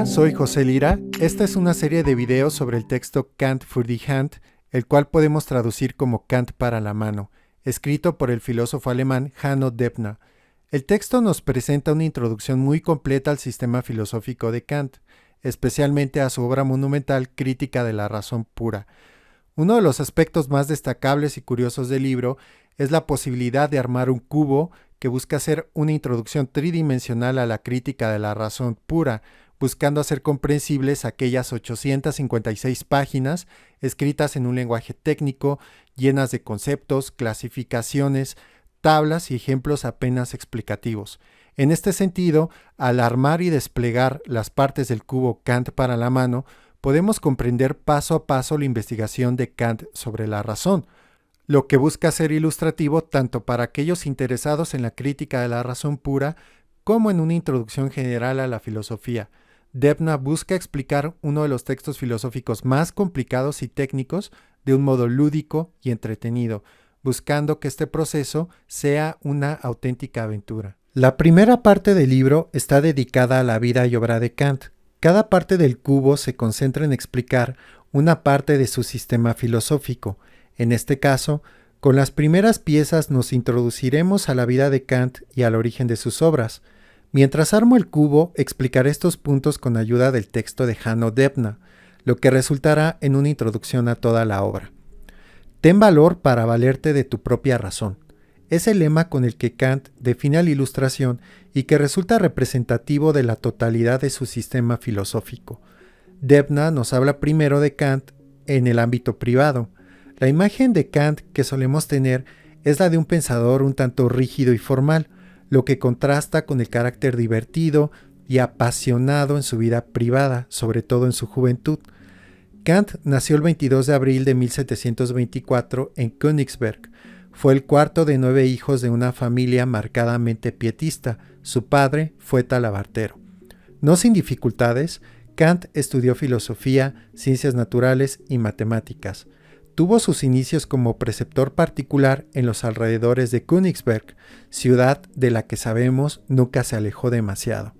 Hola, soy José Lira. Esta es una serie de videos sobre el texto Kant für die Hand, el cual podemos traducir como Kant para la mano, escrito por el filósofo alemán Hanno Debna. El texto nos presenta una introducción muy completa al sistema filosófico de Kant, especialmente a su obra monumental Crítica de la razón pura. Uno de los aspectos más destacables y curiosos del libro es la posibilidad de armar un cubo que busca hacer una introducción tridimensional a la crítica de la razón pura, buscando hacer comprensibles aquellas 856 páginas escritas en un lenguaje técnico, llenas de conceptos, clasificaciones, tablas y ejemplos apenas explicativos. En este sentido, al armar y desplegar las partes del cubo Kant para la mano, podemos comprender paso a paso la investigación de Kant sobre la razón, lo que busca ser ilustrativo tanto para aquellos interesados en la crítica de la razón pura como en una introducción general a la filosofía. Debna busca explicar uno de los textos filosóficos más complicados y técnicos de un modo lúdico y entretenido, buscando que este proceso sea una auténtica aventura. La primera parte del libro está dedicada a la vida y obra de Kant. Cada parte del cubo se concentra en explicar una parte de su sistema filosófico. En este caso, con las primeras piezas nos introduciremos a la vida de Kant y al origen de sus obras. Mientras armo el cubo, explicaré estos puntos con ayuda del texto de Hanno Debna, lo que resultará en una introducción a toda la obra. Ten valor para valerte de tu propia razón. Es el lema con el que Kant define la ilustración y que resulta representativo de la totalidad de su sistema filosófico. Debna nos habla primero de Kant en el ámbito privado. La imagen de Kant que solemos tener es la de un pensador un tanto rígido y formal, lo que contrasta con el carácter divertido y apasionado en su vida privada, sobre todo en su juventud. Kant nació el 22 de abril de 1724 en Königsberg. Fue el cuarto de 9 hijos de una familia marcadamente pietista. Su padre fue talabartero. No sin dificultades, Kant estudió filosofía, ciencias naturales y matemáticas. Tuvo sus inicios como preceptor particular en los alrededores de Königsberg, ciudad de la que sabemos nunca se alejó demasiado.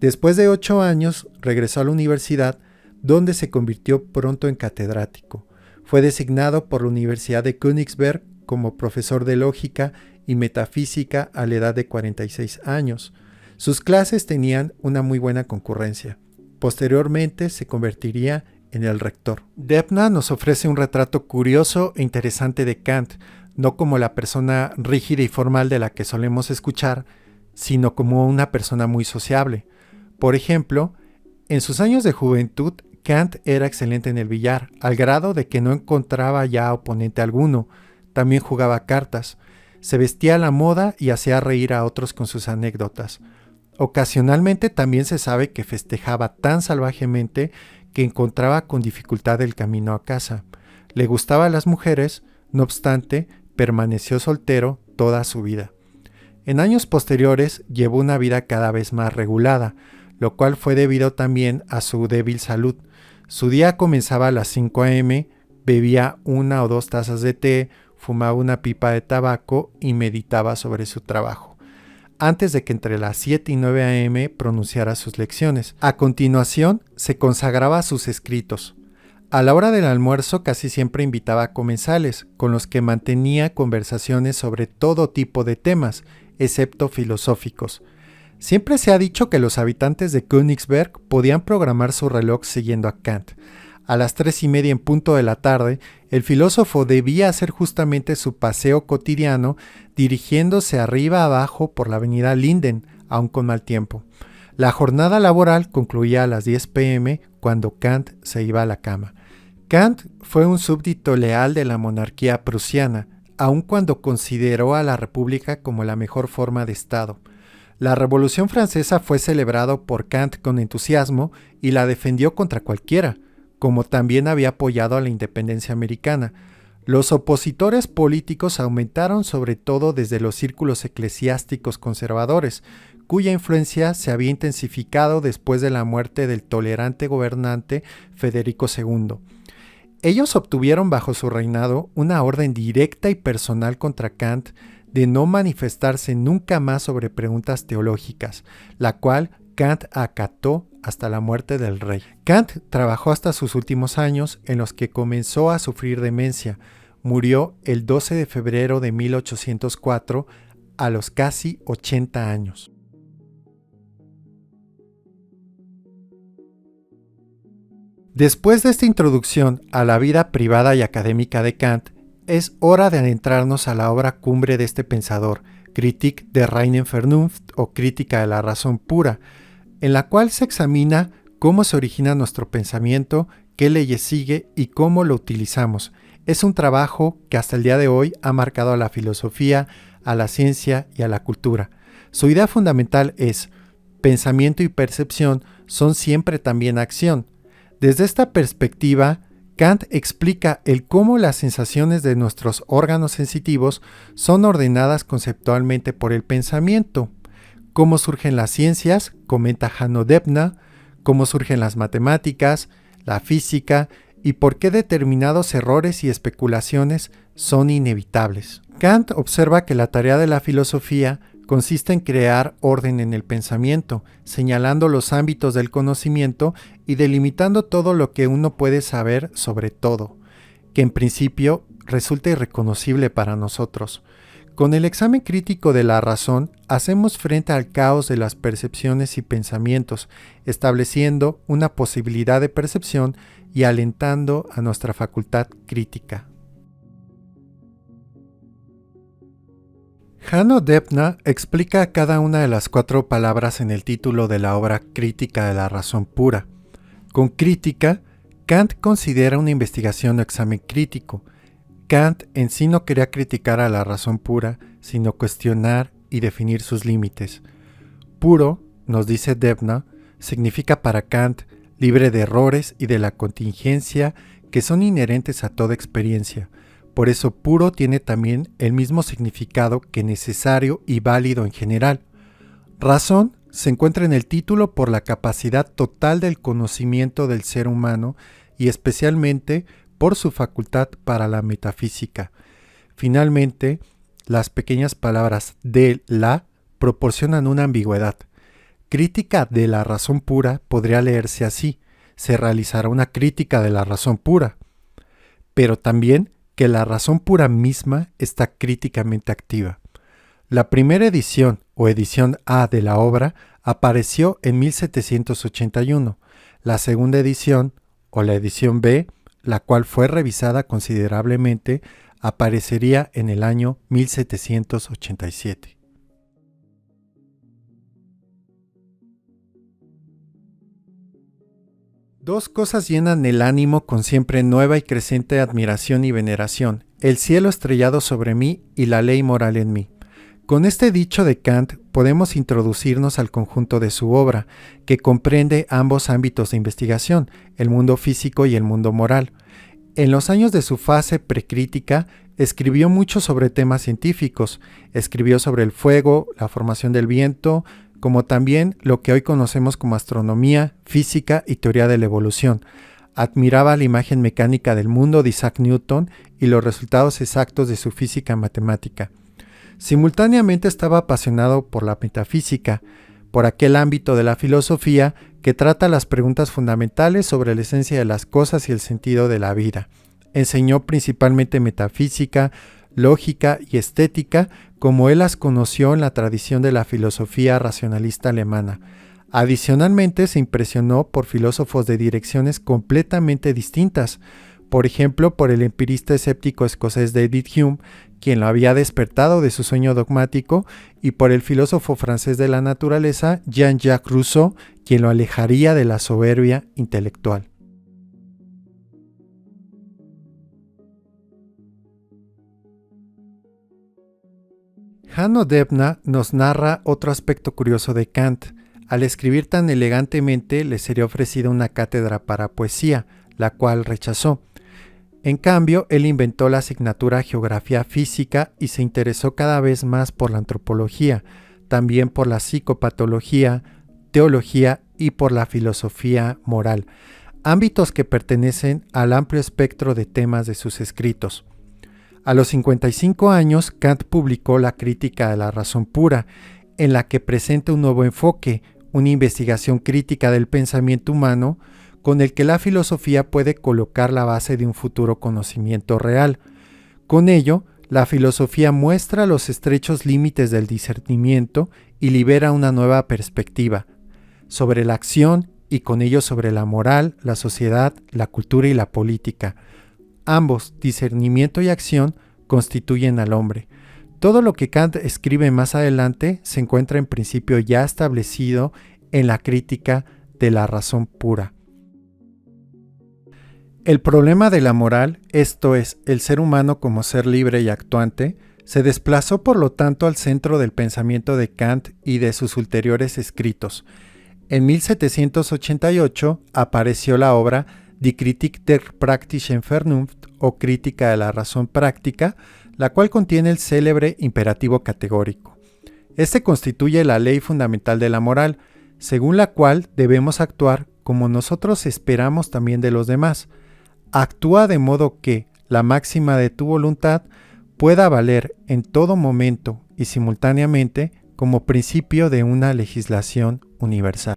Después de 8 años, regresó a la universidad, donde se convirtió pronto en catedrático. Fue designado por la Universidad de Königsberg como profesor de lógica y metafísica a la edad de 46 años. Sus clases tenían una muy buena concurrencia. Posteriormente se convertiría en el rector. Debna nos ofrece un retrato curioso e interesante de Kant, no como la persona rígida y formal de la que solemos escuchar, sino como una persona muy sociable. Por ejemplo, en sus años de juventud, Kant era excelente en el billar, al grado de que no encontraba ya oponente alguno. También jugaba cartas, se vestía a la moda y hacía reír a otros con sus anécdotas. Ocasionalmente también se sabe que festejaba tan salvajemente que encontraba con dificultad el camino a casa. Le gustaban las mujeres, no obstante, permaneció soltero toda su vida. En años posteriores llevó una vida cada vez más regulada, lo cual fue debido también a su débil salud. Su día comenzaba a las 5 a.m., bebía 1 o 2 tazas de té, fumaba una pipa de tabaco y meditaba sobre su trabajo, antes de que entre las 7 y 9 a.m. pronunciara sus lecciones. A continuación, se consagraba a sus escritos. A la hora del almuerzo casi siempre invitaba a comensales, con los que mantenía conversaciones sobre todo tipo de temas, excepto filosóficos. Siempre se ha dicho que los habitantes de Königsberg podían programar su reloj siguiendo a Kant. A las 3:30 en punto de la tarde, el filósofo debía hacer justamente su paseo cotidiano dirigiéndose arriba abajo por la avenida Linden, aún con mal tiempo. La jornada laboral concluía a las 10 p.m. cuando Kant se iba a la cama. Kant fue un súbdito leal de la monarquía prusiana, aun cuando consideró a la república como la mejor forma de Estado. La Revolución Francesa fue celebrada por Kant con entusiasmo y la defendió contra cualquiera, como también había apoyado a la independencia americana. Los opositores políticos aumentaron sobre todo desde los círculos eclesiásticos conservadores, cuya influencia se había intensificado después de la muerte del tolerante gobernante Federico II. Ellos obtuvieron bajo su reinado una orden directa y personal contra Kant de no manifestarse nunca más sobre preguntas teológicas, la cual Kant acató hasta la muerte del rey. Kant trabajó hasta sus últimos años, en los que comenzó a sufrir demencia. Murió el 12 de febrero de 1804 a los casi 80 años. Después de esta introducción a la vida privada y académica de Kant, es hora de adentrarnos a la obra cumbre de este pensador, Kritik der reinen Vernunft o Crítica de la razón pura, en la cual se examina cómo se origina nuestro pensamiento, qué leyes sigue y cómo lo utilizamos. Es un trabajo que hasta el día de hoy ha marcado a la filosofía, a la ciencia y a la cultura. Su idea fundamental es: pensamiento y percepción son siempre también acción. Desde esta perspectiva, Kant explica el cómo las sensaciones de nuestros órganos sensitivos son ordenadas conceptualmente por el pensamiento, cómo surgen las ciencias, comenta Hanno Debna, cómo surgen las matemáticas, la física y por qué determinados errores y especulaciones son inevitables. Kant observa que la tarea de la filosofía consiste en crear orden en el pensamiento, señalando los ámbitos del conocimiento y delimitando todo lo que uno puede saber sobre todo, que en principio resulta irreconocible para nosotros. Con el examen crítico de la razón, hacemos frente al caos de las percepciones y pensamientos, estableciendo una posibilidad de percepción y alentando a nuestra facultad crítica. Hanno Debna explica cada una de las 4 palabras en el título de la obra Crítica de la razón pura. Con crítica, Kant considera una investigación o examen crítico. Kant en sí no quería criticar a la razón pura, sino cuestionar y definir sus límites. Puro, nos dice Debna, significa para Kant libre de errores y de la contingencia que son inherentes a toda experiencia. Por eso puro tiene también el mismo significado que necesario y válido en general. Razón se encuentra en el título por la capacidad total del conocimiento del ser humano y especialmente por su facultad para la metafísica. Finalmente, las pequeñas palabras de la proporcionan una ambigüedad. Crítica de la razón pura podría leerse así: se realizará una crítica de la razón pura, pero también que la razón pura misma está críticamente activa. La primera edición o edición A de la obra apareció en 1781. La segunda edición o la edición B, la cual fue revisada considerablemente, aparecería en el año 1787. Dos cosas llenan el ánimo con siempre nueva y creciente admiración y veneración: el cielo estrellado sobre mí y la ley moral en mí. Con este dicho de Kant podemos introducirnos al conjunto de su obra, que comprende ambos ámbitos de investigación, el mundo físico y el mundo moral. En los años de su fase precrítica, escribió mucho sobre temas científicos. Escribió sobre el fuego, la formación del viento, como también lo que hoy conocemos como astronomía, física y teoría de la evolución. Admiraba la imagen mecánica del mundo de Isaac Newton y los resultados exactos de su física matemática. Simultáneamente estaba apasionado por la metafísica, por aquel ámbito de la filosofía que trata las preguntas fundamentales sobre la esencia de las cosas y el sentido de la vida. Enseñó principalmente metafísica, lógica y estética, como él las conoció en la tradición de la filosofía racionalista alemana. Adicionalmente, se impresionó por filósofos de direcciones completamente distintas, por ejemplo, por el empirista escéptico escocés David Hume, quien lo había despertado de su sueño dogmático, y por el filósofo francés de la naturaleza Jean-Jacques Rousseau, quien lo alejaría de la soberbia intelectual. Hanno Debna nos narra otro aspecto curioso de Kant. Al escribir tan elegantemente le sería ofrecida una cátedra para poesía, la cual rechazó. En cambio, él inventó la asignatura Geografía Física y se interesó cada vez más por la antropología, también por la psicopatología, teología y por la filosofía moral, ámbitos que pertenecen al amplio espectro de temas de sus escritos. A los 55 años, Kant publicó la Crítica de la razón pura, en la que presenta un nuevo enfoque, una investigación crítica del pensamiento humano con el que la filosofía puede colocar la base de un futuro conocimiento real. Con ello, la filosofía muestra los estrechos límites del discernimiento y libera una nueva perspectiva sobre la acción y con ello sobre la moral, la sociedad, la cultura y la política. Ambos, discernimiento y acción, constituyen al hombre. Todo lo que Kant escribe más adelante se encuentra en principio ya establecido en la crítica de la razón pura. El problema de la moral, esto es, el ser humano como ser libre y actuante, se desplazó por lo tanto al centro del pensamiento de Kant y de sus ulteriores escritos. En 1788 apareció la obra Die Kritik der praktischen Vernunft o Crítica de la razón práctica, la cual contiene el célebre imperativo categórico. Este constituye la ley fundamental de la moral, según la cual debemos actuar como nosotros esperamos también de los demás. Actúa de modo que la máxima de tu voluntad pueda valer en todo momento y simultáneamente como principio de una legislación universal.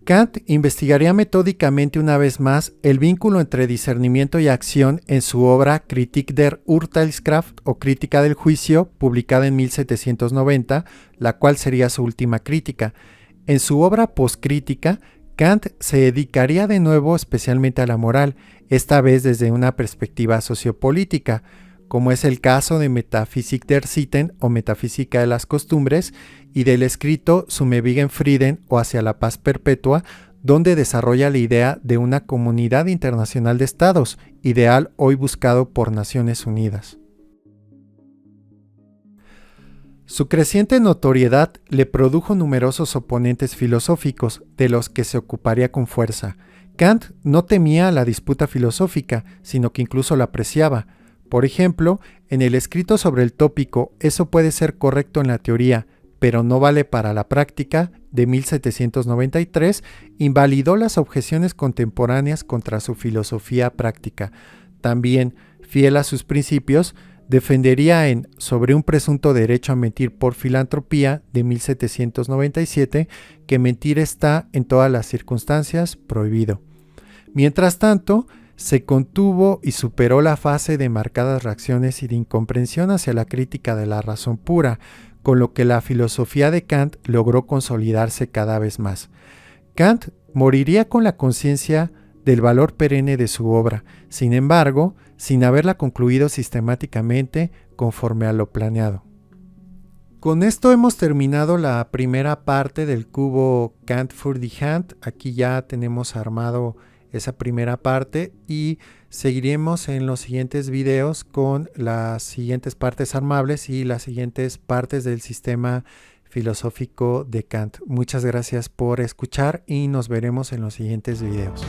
Kant investigaría metódicamente una vez más el vínculo entre discernimiento y acción en su obra Kritik der Urteilskraft o Crítica del Juicio, publicada en 1790, la cual sería su última crítica. En su obra poscrítica, Kant se dedicaría de nuevo especialmente a la moral, esta vez desde una perspectiva sociopolítica, como es el caso de Metaphysik der Sitten o Metafísica de las Costumbres y del escrito Zum ewigen Frieden o Hacia la Paz Perpetua, donde desarrolla la idea de una comunidad internacional de estados, ideal hoy buscado por Naciones Unidas. Su creciente notoriedad le produjo numerosos oponentes filosóficos, de los que se ocuparía con fuerza. Kant no temía la disputa filosófica, sino que incluso la apreciaba. Por ejemplo, en el escrito sobre el tópico Eso puede ser correcto en la teoría, pero no vale para la práctica, de 1793, invalidó las objeciones contemporáneas contra su filosofía práctica. También, fiel a sus principios, defendería en Sobre un presunto derecho a mentir por filantropía, de 1797, que mentir está en todas las circunstancias prohibido. Mientras tanto, se contuvo y superó la fase de marcadas reacciones y de incomprensión hacia la crítica de la razón pura, con lo que la filosofía de Kant logró consolidarse cada vez más. Kant moriría con la conciencia del valor perenne de su obra, sin embargo, sin haberla concluido sistemáticamente conforme a lo planeado. Con esto hemos terminado la primera parte del cubo Kant für die Hand. Aquí ya tenemos armado esa primera parte y seguiremos en los siguientes videos con las siguientes partes armables y las siguientes partes del sistema filosófico de Kant. Muchas gracias por escuchar y nos veremos en los siguientes videos.